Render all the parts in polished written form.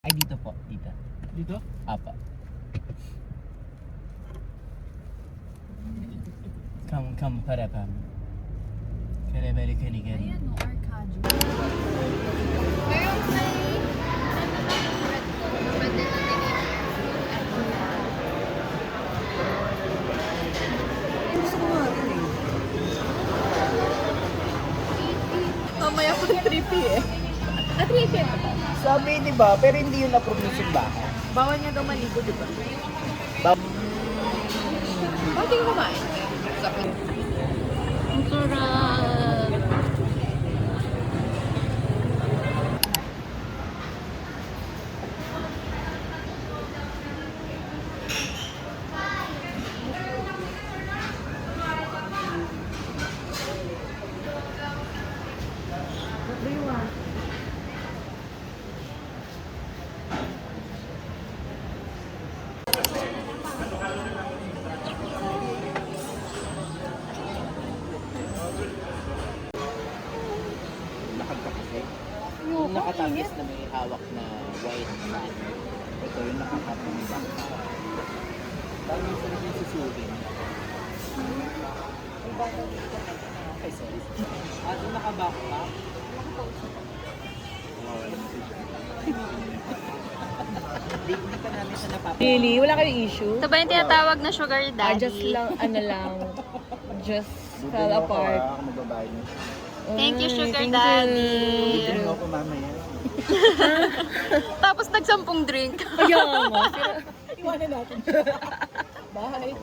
Ay, dito po. Dito. Dito? Apa. Come, parapam. Karabali kaligari. Ayan, no, Arcadio. Pero may Gusto ko nga rin eh. mamaya po 3P eh. 3P ba? Sabi, di ba? Pero hindi yun approve ng simbahan. Bawal niya daw maligo, di ba? Bakit yung kumain? Ang sarap! Lakad ka kasi. Yung nakatagis na may hawak na white man. Ito yung nakakapang bangka. Dami sa naging susugin. Okay, sorry. Doon nakabaka. Hindi pa namin siya napapagawa. Really? Wala kayong issue? Ito ba yung tinatawag na sugar daddy? Just lang, just fell apart. Ako magbabayad na siya. Thank you, sugar thank daddy. Bibili mo ako mamaya. Tapos nagsampung drink. Kaya nga. Iwanan natin siya. Bye.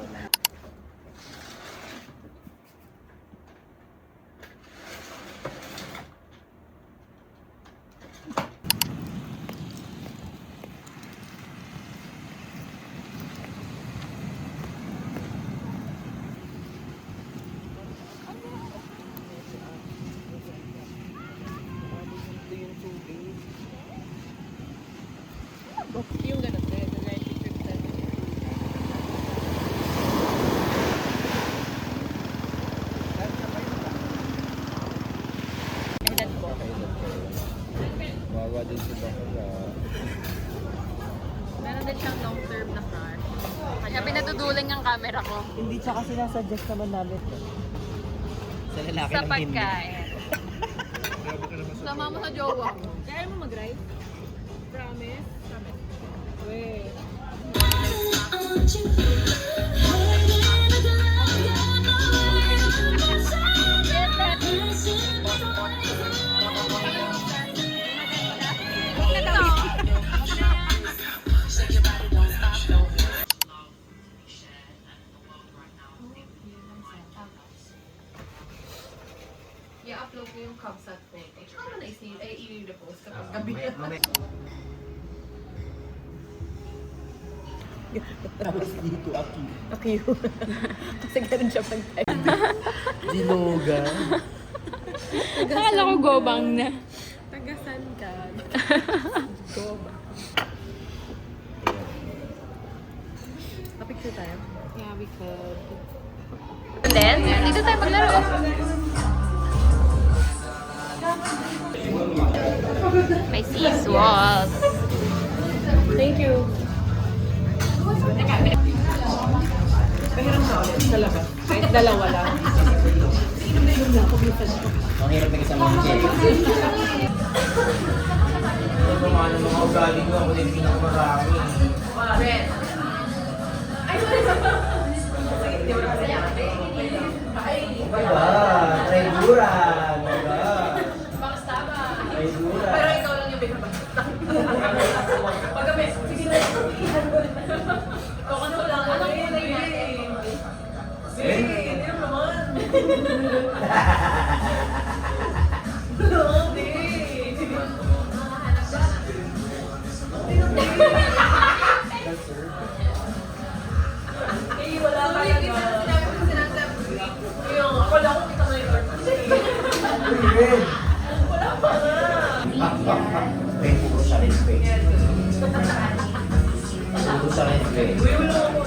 Yung ganun, the 90%. Wawa din si Bakala. Meron din siyang long term na crush. Kaya pinaduduling ang camera ko. Hindi siya kasi nasuggest naman namin. Sa lalaki Sa lang hindi. pagkain. Sama mo sa jowa mo. Kaya mo mag-ride? Promise? Promise. Wait. I-upload ko yung Cubsat photo. Tsaka mo na i-repost kapag gabi. Tapos dito aki. Okay. Kasi ganun siya pag-type. Diloga. Akala ko gobang na. Tagasan ka. Gobang. Kapicture tayo? Yeah, we could. Then, dito tayo maglaro. May seaswalls. Thank you. Pahiram na ulit sa labas. Kahit dalawa lang. Ang hirap na isang mga ito mga ugali ko, ako din pinakamarami. Diba? Traiduran! Diba? Traiduran! Pero ikaw lang yung binabasta. Pagkabi, sige na. Ikaw ka na lang. Anong kulay natin? Sige, hindi naman. Grabe. Eh, wala pa yan. Sinabi ko sinasabi. Yung, wala ko kita ngayon. Wala pa nga. May puro sa respect. Puro sa respect. Uy, wala ko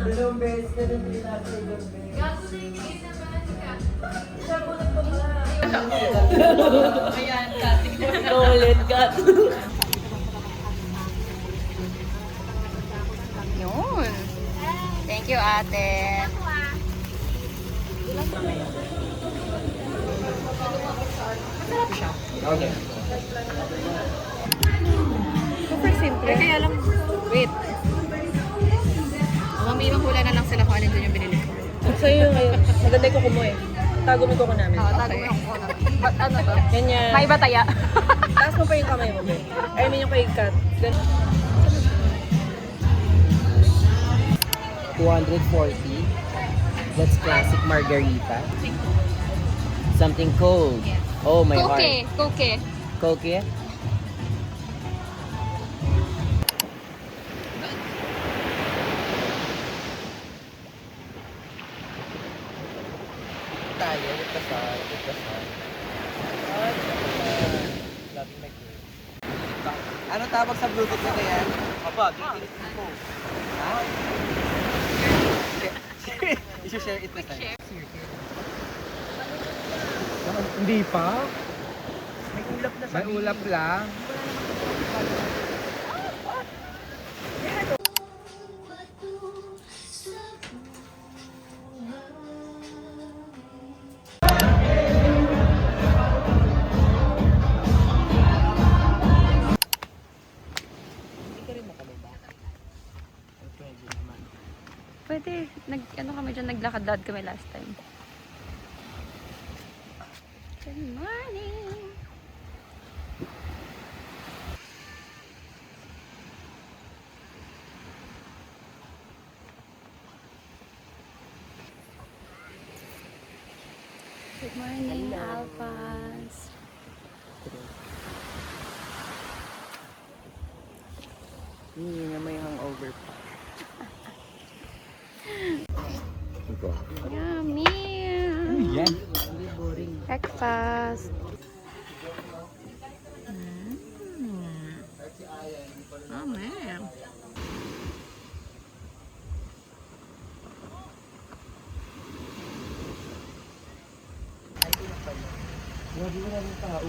Dalawang beses na rin pinapay. Gago na yung kinabahan ka. Siya mo nagpapala. Ayan, cutting. Ulit, cut. Yun. Thank you, ate. Okay. Super simple. Kaya lang, wait. Mamimang hula na lang sila kung alin doon yung binili ko. Sa'yo yung ngayon. Maganda yung kuko mo eh. Tago mo yung kuko namin. Oo, tago mo yung kuko. Ba't ano to? Ganyan. May iba taya. Taas mo pa yung kamay mo, Ben. I mean yung kay Kat. Ganun. 240. That's classic margarita. Something cold. Oh my heart. Koke. Coke? Tayo, with the sun. Ano tawag sa Bluetooth na kaya? Aba, kikilit mo. Ha? I-share it na tayo. Hindi pa? May ulap lang. Pwede. Ano kami dyan, naglakad-lad kami last time. Good morning! Good morning, Alphas. Hindi na may hangover pa. Yummy! Yan. Breakfast. Oh, man. Grabe wala ng tao.